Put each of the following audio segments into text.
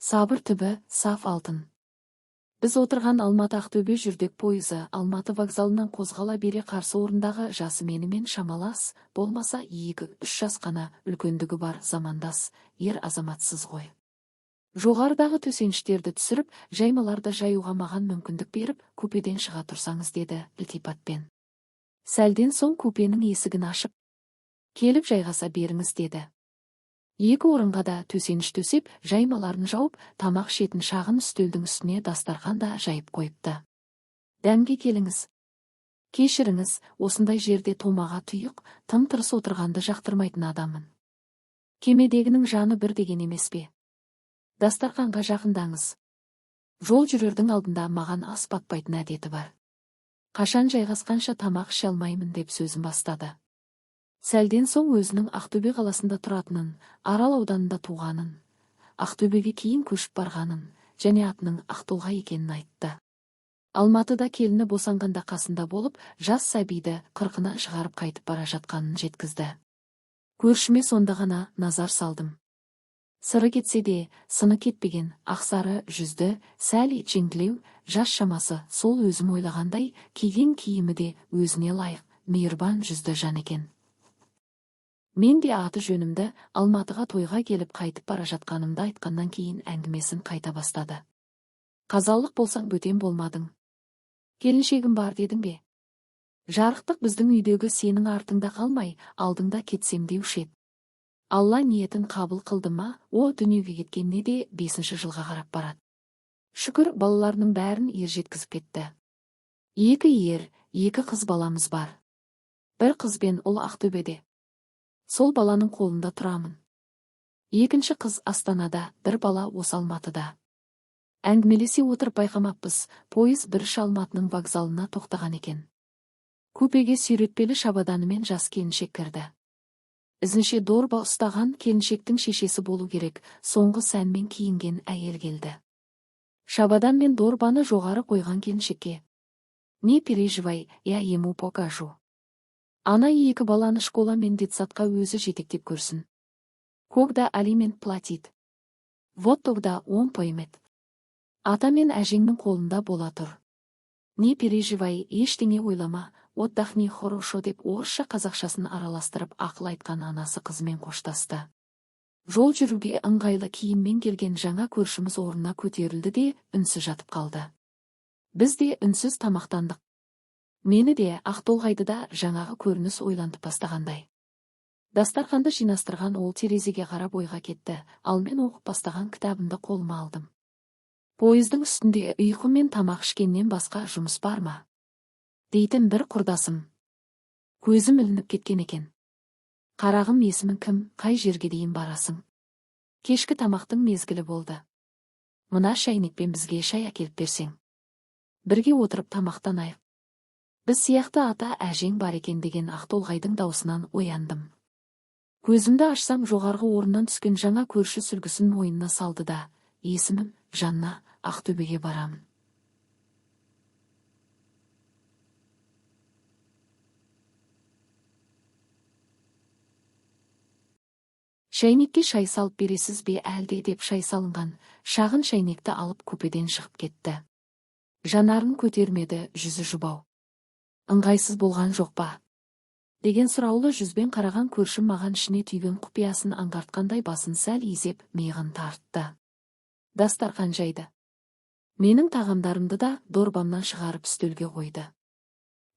Сабыр түбі, саф алтын. Біз отырған Алматы-Ақтөбе жүрдек пойызы Алматы вокзалынан қозғала бере қарсы орындағы жасы менімен шамалас, болмаса 2-3 жас қана үлкендігі бар замандас, ер азаматсыз ғой. Жоғарыдағы төсеніштерді түсіріп, жаймаларды жаюға маған мүмкіндік беріп, купеден шыға тұрсаңыз деді ілтипатпен. Сәлден соң купенің есігін ашып, келіп жайғаса беріңіз деді. 2 орынға да төсеніш төсеп, жаймаларын жауып, тамақ шетін шағын үстелдің үстіне дастархан да жайып қойыпты. Дәмге келіңіз. Кешіріңіз, осындай жерде томаға тұйық, тым-тырыс отырғанды жақтырмайтын адамын. Кемедегінің жаны бір деген емес пе? Дастарханға жақындаңыз. Жол жүрердің алдында маған ас батпайтын әдеті бар. Қашан жайғасқанша тамақ іше алмаймын деп сөзін бастады. Сәлден соң өзінің Ақтөбе қаласында тұратынын, Арал ауданында туғанын, Ақтөбеге кейін көшіп барғанын, және атының Ақтолға екенін айтты. Алматыда келіні босанғанда қасында болып, жас сәбиді қырқына шығарып қайтып бара жатқанын жеткізді. Көршіме сонда ғана назар салдым. Сыры кетсе де, сыны кетпеген, ақсары жүзді, сәл жеңділеу, жас шамасы, сол өзім ойлағандай, киген киімі де өзіне лайық, мейірбан жүзді жан екен. Мен де аты жөнімді Алматыға тойға келіп қайтып бара жатқанымды айтқаннан кейін әңгімесін қайта бастады. Қазалық болсаң бөтен болмадың. Келіншегім бар дедің бе? Жарықтық біздің үйдегі сенің артыңда қалмай, алдыңда кетсем деуші еді. Алла ниетін қабыл қылды ма, о дүниеге кеткеніне де 5-ші жылға қарап барады. Шүкір, балаларының бәрін ер жеткізіп кетті. 2 ер, 2 қыз баламыз бар. Бір қыз бен ұл Ақтөбеде. Сол баланың қолында тұрамын. 2-ші қыз Астанада, бір бала осы Алматыда. Әңгімелесе отырып байқамаппыз, пойыз бірінші Алматының вокзалына тоқтаған екен. Купеге сүйретпелі шабаданымен жас келіншек кірді. Ізінше дорба ұстаған келіншектің шешесі болу керек, соңғы сәнмен киінген әйел келді. Шабадан мен дорбаны жоғары қойған келіншекке: «Не переживай, я ему покажу. Ана 2 баланы школа мен детсадқа өзі жетектеп көрсін. Когда алимент платит. Вот тогда он поймет. Ата мен әжеңнің қолында бола тұр. Не переживай, ештеңе ойлама, отдохни хорошо» деп орысша қазақшасын араластырып ақыл айтқан анасы қызымен қоштасты. Жол жүруге ыңғайлы киіммен келген жаңа көршіміз орнына көтерілді де үнсіз жатып қалды. Біз де үнсіз тамақтандық. Мені де Ақтолғайды да жаңағы көрініс ойлантып бастағандай. Дастарханды жинастырған ол терезеге қарап ойға кетті, ал мен оқып бастаған кітабымды қолыма алдым. Пойыздың үстінде ұйқы мен тамақ ішкеннен басқа жұмыс бар ма? Дейтін бір құрдасым. Көзім ілініп кеткен екен. Қарағым, есімің кім, қай жерге дейін барасың? Кешкі тамақтың мезгілі болды. Мына шәйнекпен бізге шай әкеліп берсең. Бірге отырып тамақтанайық. Біз сияқты ата әжең бар екен деген Ақтолғайдың даусынан ояндым. Көзімді ашсам, жоғарғы орыннан түскен жаңа көрші сүлгісін мойнына салды да: «Есімім Жанна, Ақтөбеге барамын». «Шәйнекке шай салып бересіз бе әлде?» деп шай салынған шағын шәйнекті алып купеден шығып кетті. Жанарын көтермеді, жүзі жұбау. «Ыңғайсыз болған жоқ па?» деген сұраулы жүзбен қараған көршім маған ішіне түйген құпиясын аңғартқандай басын сәл изеп миығын тартты. Дастархан жайды. Менің тағамдарымды да дорбамнан шығарып үстелге қойды.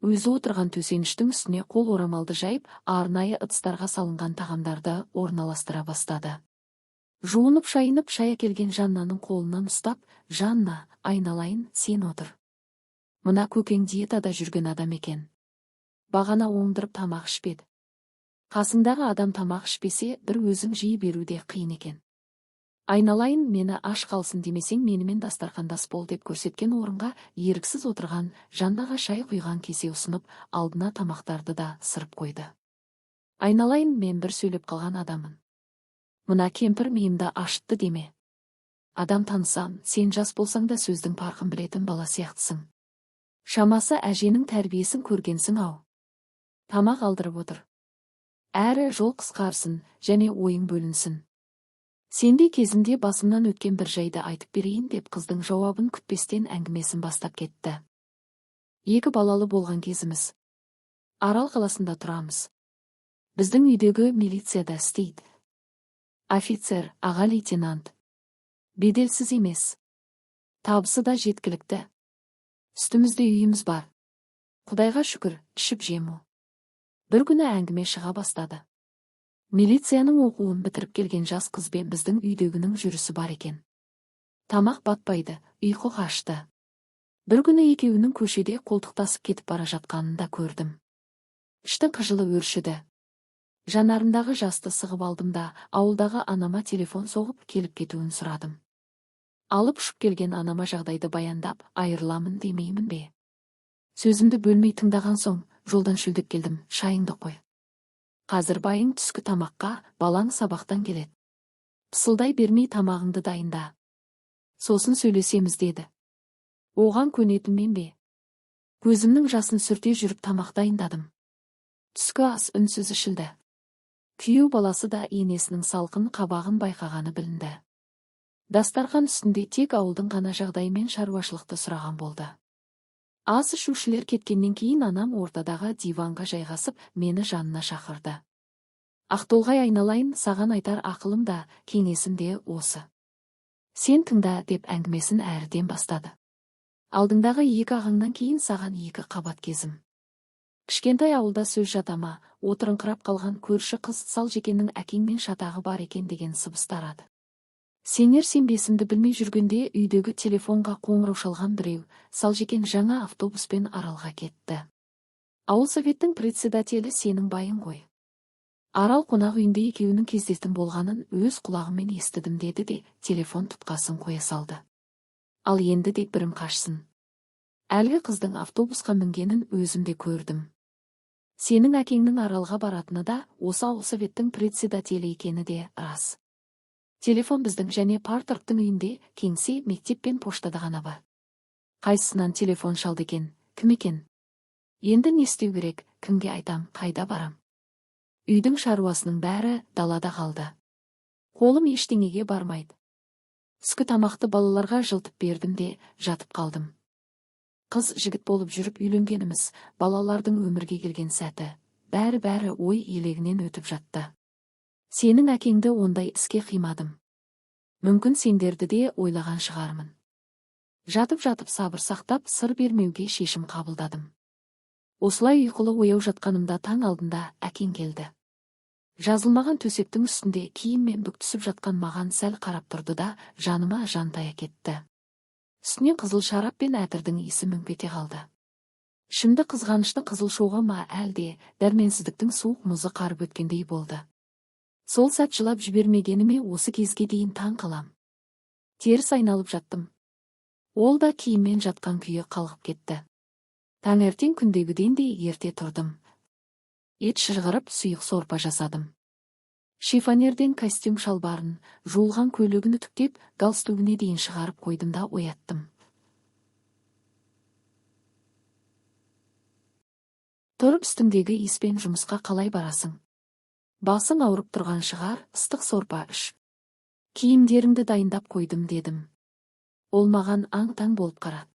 Өзі отырған төсеніштің үстіне қол орамалды жайып, арнайы ыдыстарға салынған тағамдарды орналастыра бастады. Жуынып шайынып шай әкелген Жаннаның қолынан ұстап: «Жанна, айналайын, сен отыр. Мына көкең диетада жүрген адам екен. Бағана оңдырып тамақ ішпеді. Қасыңдағы адам тамақ ішпесе, бір өзің жей беруде қиын екен. Айналайын, мені аш қалсын демесең, менімен дастархандас бол» деп көрсеткен орынға еріксіз отырған Жаннаға шай құйған кесе ұсынып, алдына тамақтарды да сырып қойды. «Айналайын, мен бір сөйлеп қалған адамын. Мына кемпір миымды ашытты деме. Адам танысам, сен жас болсаң да сөздің парқын білетін бала сияқтысың. Шамасы әженің тәрбиесін көргенсің ау. Тамақ алдырып отыр. Әрі жол қысқарсын, және ойың бөлінсін. Сенде кезінде басымнан өткен бір жайды айтып берейін деп қыздың жауабын күтпестен әңгімесін бастап кетті. 2 балалы болған кезіміз. Арал қаласында тұрамыз. Біздің үйдегі милицияда істейді. Офицер, аға лейтенант. Беделсіз емес. Табысы да жеткілікті. Үстімізде үйіміз бар. Құдайға шүкір, ішіп жему. Бір күні әңгіме шыға бастады. Милицияның оқуын бітіріп келген жас қызбен біздің үйдегінің жүрісі бар екен. Тамақ батпайды, ұйқы қашты. Бір күні екеуінің көшеде қолтықтасып кетіп бара жатқанын да көрдім. Іштің қыжылы өршіді. Жанарындағы жасты сығып алдым да, ауылдағы анама телефон соғып келіп кетуін сұрадым. Алып ұшып келген анама жағдайды баяндап, айырыламын демеймін бе? Сөзімді бөлмей тыңдаған соң, жолдан шөлдеп келдім, шайыңды қой. Қазір байың түскі тамаққа, балаң сабақтан келеді. Пысылдай бермей тамағыңды дайында. Сосын сөйлесеміз деді. Оған көнетінмен бе? Көзімнің жасын сүрте жүріп тамақ дайындадым. Түскі ас үнсіз ішілді. Күйеу баласы да енесінің салқын қабағын байқағаны білінді. Дастархан үстінде тек ауылдың ғана жағдайымен шаруашылықты сұраған болды. Ас ішушілер кеткеннен кейін анам ортадағы диванға жайғасып, мені жанына шақырды. Ақтолғай айналайын, саған айтар ақылым да, кеңесім де осы. Сен тыңда деп әңгімесін әріден бастады. Алдыңдағы 2 ағаңнан кейін саған 2 қабат кезім. Кішкентай ауылда сөз жатама, отырыңқырап қалған көрші қыз Салжекеннің әкеңмен шатағы бар екен деген сыбыс тарады. Сенер-сенбесімді білмей жүргенде үйдегі телефонға қоңырау шалған біреу, Салжекен жаңа автобуспен Аралға кетті. Ауыл советтің председателі сенің байың ғой. Арал қонақ үйінде екеуінің кездестің болғанын өз құлағыммен естідім деді де, телефон тұтқасын қоя салды. Ал енді де бірім қашсын. Әлгі қыздың автобусқа мінгенін өзімде көрдім. Сенің әкеңнің Аралға баратыны да, осы ауыл советтің председателі екені де рас. Телефон біздің және парторгтың үйінде, кеңсе, мектеп пен поштада ғана бар. Қайсысынан телефон шалды екен, кім екен? Енді не істеу керек, кімге айтам, қайда барам? Үйдің шаруасының бәрі далада қалды. Қолым ештеңеге бармайды. Түскі тамақты балаларға жылтып бердім де, жатып қалдым. Қыз жігіт болып жүріп үйленгеніміз, балалардың өмірге келген сәті, бәрі ой елегінен өтіп жатты. Сенің әкеңді ондай іске қимадым. Мүмкін сендерді де ойлаған шығармын. Жатып сабыр сақтап сыр бермеуге шешім қабылдадым. Осылай ұйқылы ояу жатқанымда таң алдында әкең келді. Жазылмаған төсектің үстінде киіммен бүк түсіп жатқан маған сәл қарап тұрды да, жаныма жантая кетті. Үстінен қызыл шарап пен әтірдің иісі мүңкете қалды. Ішімді қызғаныштың қызыл шоғы ма әлде, дәрменсіздіктің суық мұзы қарып өткендей болды. Сол сәт жылап жібермегеніме осы кезге дейін таң қалам. Теріс айналып жаттым. Ол да киіммен жатқан күйі қалғып кетті. Таңертең күндегіден де ерте тұрдым. Ет шырғырып сұйық сорпа жасадым. Шифонерден костюм шалбарын, жуылған көйлегін үтіктеп, галстугіне дейін шығарып қойдым да ояттым. Тұрып үстіңдегі иіспен жұмысқа қалай барасың? Басың ауырып тұрған шығар, ыстық сорпа іш. Киімдеріңді дайындап қойдым дедім. Ол маған аң-таң болып қарады.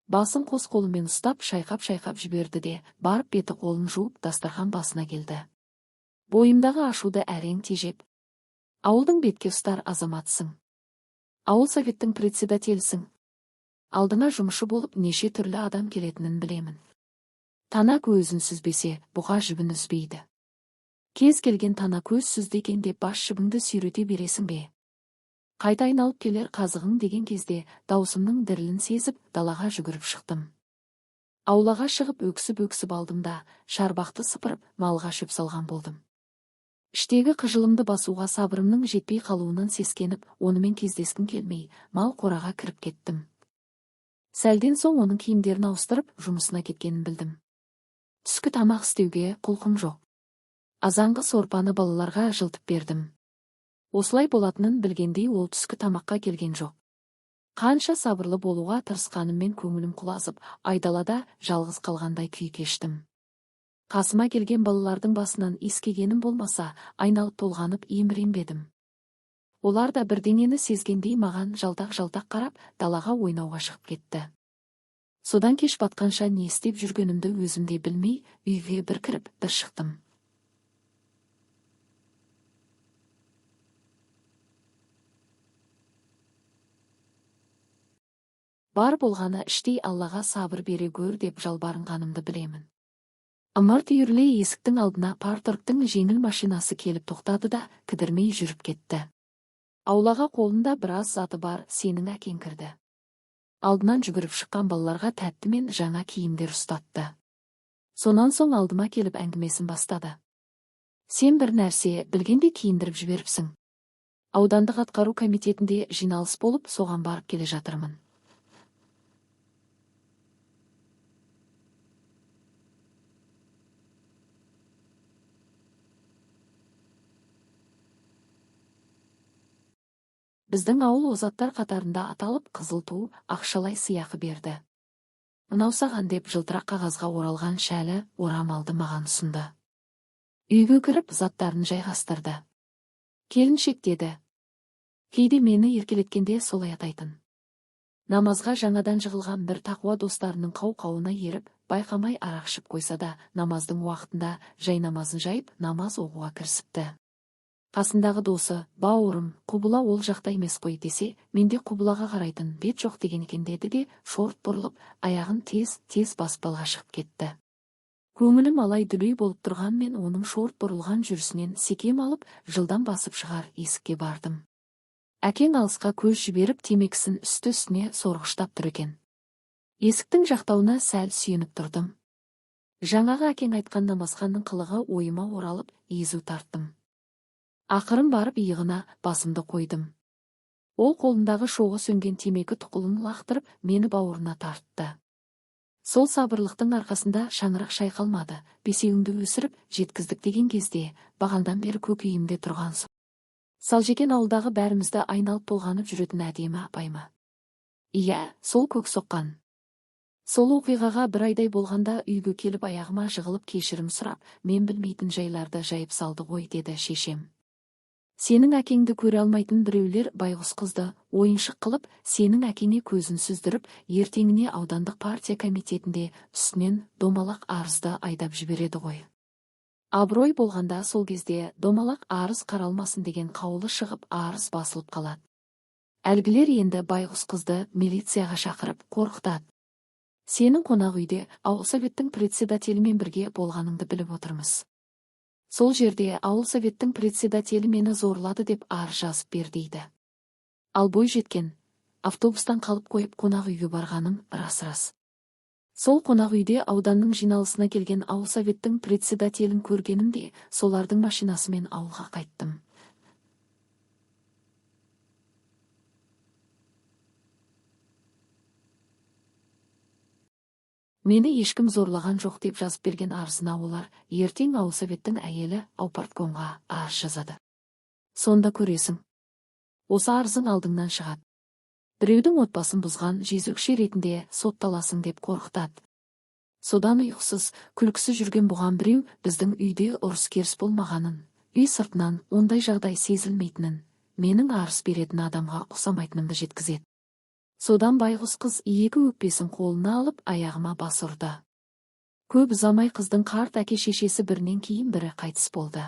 Басын қос қолымен ұстап, шайқап жіберді де, барып беті қолын жуып дастархан басына келді. Бойымдағы ашуды әрең тежеп. Ауылдың бетке ұстар азаматсың. Ауыл советтің председателісің. Алдыңа жұмысшы болып неше түрлі адам келетінін білемін. Тана көзін сүзбесе, бұға жібін үзбейді. Кез келген тана көз сүздеген деп бас жібіңді сүйрете бересің бе? Қайта айналып келер қазығың деген кезде даусымның дірілін сезіп далаға жүгіріп шықтым. Аулаға шығып өксіп алдым да, шарбақты сыпырып, малға шөп салған болдым. Іштегі қыжылымды басуға сабырымның жетпей қалуынан сескеніп, онымен кездескім келмей, мал қораға кіріп кеттім. Сәлден соң оның киімдерін ауыстырып, жұмысына кеткенін білдім. Түскі тамақ істеуге құлқым жоқ. Азанғы сорпаны балаларға жылтып бердім. Осылай болатынын білгендей ол түскі тамаққа келген жоқ. Қанша сабырлы болуға тырысқаныммен көңілім құлазып, айдалада жалғыз қалғандай күй кештім. Қасыма келген балалардың басынан иіскегенім болмаса, айналып толғанып еміренбедім. Олар да бірдеңені сезгендей маған жалтақ-жалтақ қарап, далаға ойнауға шығып кетті. Содан кеш батқанша не істеп жүргенімді өзім де білмей, үйге бір кіріп, бір шықтым. Бар болғаны іштей Аллаға сабыр бере гөр деп жалбарынғанымды білемін. Ымырт үйіріле есіктің алдына парторгтың жеңіл машинасы келіп тоқтады да, кідірмей жүріп кетті. Аулаға қолында біраз заты бар сенің әкең кірді. Алдынан жүгіріп шыққан балаларға тәтті мен жаңа киімдер ұстатты. Сонан соң алдыма келіп әңгімесін бастады. Сен бір нәрсе білгенде киіндіріп жіберіпсің. Аудандық атқару комитетінде жиналыс болып, соған барып келе жатырмын. Біздің ауыл озаттар қатарында аталып, қызыл ту, ақшалай сыйақы берді. Мынау саған деп жылтырақ қағазға оралған шәлі орамалды маған ұсынды. Үйге кіріп заттарын жайғастырды. Келіншек деді. Кейде мені еркелеткенде солай атайтын. Намазға жаңадан жығылған бір тақуа достарының қау-қауына еріп, байқамай арақ ішіп қойса да, намаздың уақытында жай намазын жайып, намаз оқуға кірісіпті. Қасындағы досы, бауырым, құбыла ол жақта емес қой десе, менде құбылаға қарайтын бет жоқ деген екен деді де, шорт бұрылып, аяғын тез баспалға шығып кетті. Көңілім алай-дүлей болып тұрғанмен оның шорт бұрылған жүрісінен секем алып, жылдам басып шығар есікке бардым. Әкең алысқа көз жіберіп темекісін үсті-үстіне сорғыштап тұр екен. Есіктің жақтауына сәл сүйеніп тұрдым. Жаңағы әкең айтқан намазханның қылығы ойыма оралып, езу тарттым. Ақырын барып иығына басымды қойдым. Ол қолындағы шоғы сөнген темекі тұқылын лақтырып, мені бауырына тартты. Сол сабырлықтың арқасында шаңырақ шайқалмады. Бесеуімді өсіріп, жеткіздік деген кезде, бағандан бері көкейімде тұрған соң. Салжекен ауылдағы бәрімізді айналып толғанып жүретін әдемі апаймы? Иә, сол көк соққан. Сол оқиғаға бір айдай болғанда үйге келіп аяғыма жығылып кешірім сұрап, мен білмейтін жайларды жайып салды ғой деді шешем. Сенің әкеңді көре алмайтын біреулер байғұс қызды ойыншық қылып, сенің әкеңе көзін сүздіріп, ертеңіне аудандық партия комитетінде үстінен домалақ арызды айдап жібереді ғой. Абырой болғанда сол кезде домалақ арыз қаралмасын деген қаулы шығып, арыз басылып қалады. Әлгілер енді байғұс қызды милицияға шақырып қорқытады. Сенің қонақ үйде ауыл советтің председателімен бірге болғаныңды біліп отырмыз. Сол жерде ауыл советтің председателі мені зорлады деп арыз жазып бер дейді. Ал бой жеткен, автобустан қалып қойып қонақ үйге барғаным рас. Сол қонақ үйде ауданның жиналысына келген ауыл советтің председателін көргенімде, солардың машинасымен ауылға қайттым. Мені ешкім зорлаған жоқ деп жазып берген арызына олар ертең ауыл советтің әйелі аупарткомға арыз жазады. Сонда көресің. Осы арызың алдыңнан шығады. Біреудің отбасын бұзған жезөкше ретінде сотталасың деп қорқытады. Содан ұйқысыз, күлкісіз жүрген бұған біреу біздің үйде ұрыс-керіс болмағанын, үй сыртынан ондай жағдай сезілмейтінін, менің арыз беретін адамға ұқсамайтынымды жеткізеді. Содан байғұс қыз екі өкпесін қолына алып аяғыма бас ұрды. Көп ұзамай қыздың қарт әке-шешесі бірінен кейін бірі қайтыс болды.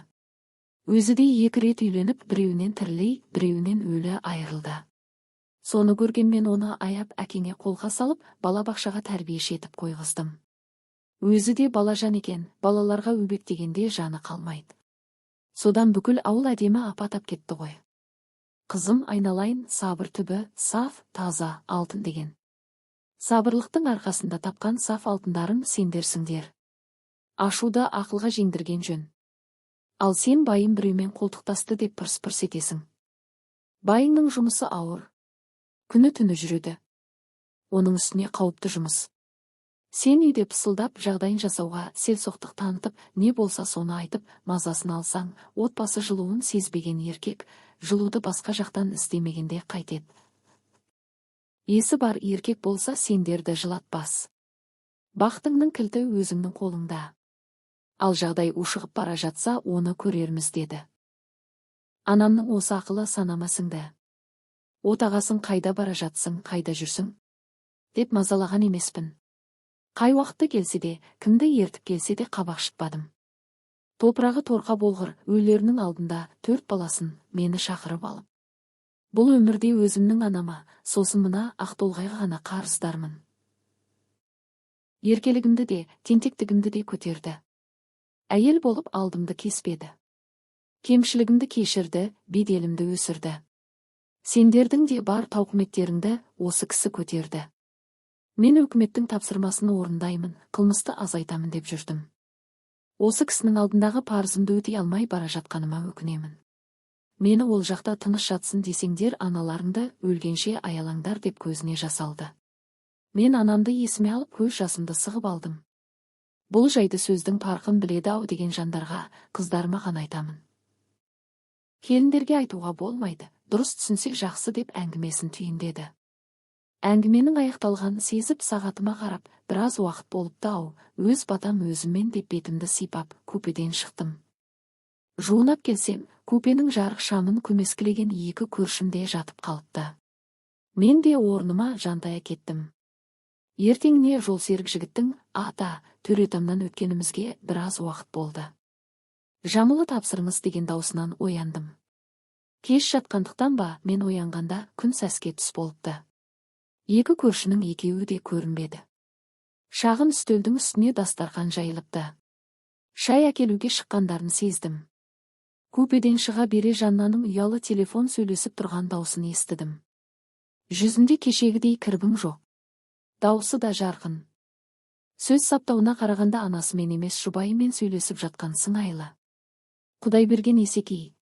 Өзі де екі рет үйленіп, біреуінен тірілей, біреуінен өлі айырылды. Соны көрген мен оны аяп әкеңе қолға салып, балабақшаға тәрбиеші етіп қойғыздым. Өзі де балажан екен, балаларға өбектегенде жаны қалмайды. Содан бүкіл ауыл әдемі апатап кетті ғой. Қызым айналайын, сабыр түбі, саф, таза, алтын деген. Сабырлықтың арқасында тапқан саф алтындарың сендерсіңдер. Ашуды ақылға жеңдірген жөн. Ал сен байым біреумен қолтықтасты деп пырс-пырс етесің. Байыңның жұмысы ауыр. Күні-түні жүреді. Оның үстіне қауіпті жұмыс. Сен үйде пысылдап жағдайын жасауға селсоқтық танытып, не болса соны айтып, мазасын алсаң, отбасы жылуын сезбеген еркек, жылуды басқа жақтан іздемегенде қайтеді. Есі бар еркек болса сендерді жылатпас. Бақытыңның кілті өзіңнің қолыңда. Ал жағдай ушығып бара жатса, оны көрерміз деді. Анамның осы ақылы санама сіңді. Отағасың, қайда бара жатсың, қайда жүрсің? Деп мазалаған емеспін. Қай уақытты келсе де, кімді ертіп келсе де қабақ шытпадым. Топырағы торқа болғыр өлерінің алдында 4 баласын мені шақырып алып. Бұл өмірде өзімнің анама, сосын мына Ақтолғайға ғана қарыздармын. Еркелігімді де, тентектігімді де көтерді. Әйел болып алдымды кеспеді. Кемшілігімді кешірді, беделімді өсірді. Сендердің де бар тауқыметтеріңді осы кісі көтерді. Мен өкіметтің тапсырмасын орындаймын, қылмысты азайтамын деп жүрдім. Осы кісінің алдындағы парызымды өтей алмай бара жатқаныма өкінемін. Мені ол жақта тыныш жатсын десеңдер, аналарыңды өлгенше аялаңдар деп көзіне жас алды. Мен анамды есіме алып көз жасымды сығып алдым. Бұл жайды сөздің парқын біледі-ау деген жандарға, қыздарыма ғана айтамын. Келіндерге айтуға болмайды, дұрыс түсінсек жақсы деп әңгімесін түйіндеді. Әңгіменің аяқталғанын сезіп сағатыма қарап, біраз уақыт болыпты-ау, өз батам өзіммен деп бетімді сипап, купеден шықтым. Жуынап келсем, купенің жарық шамын көмескілеген 2 көршімде жатып қалыпты. Мен де орныма жантая кеттім. Ертеңіне жолсерік жігіттің ата төретамнан өткенімізге біраз уақыт болды. Жамылы тапсырыңыз деген даусынан ояндым. Кеш жатқандықтан ба, мен оянғанда күн сәске түс болыпты. 2 көршінің екеуі де көрінбеді. Шағын үстелдің үстіне дастархан жайылыпты. Шай әкелуге шыққандарын сездім. Купеден шыға бере Жаннаның ұялы телефон сөйлесіп тұрған даусын естідім. Жүзінде кешегідей кірбің жоқ. Даусы да жарқын. Сөз саптауына қарағанда анасымен емес жұбайымен сөйлесіп жатқан сыңайлы. Құдай берген Есекей,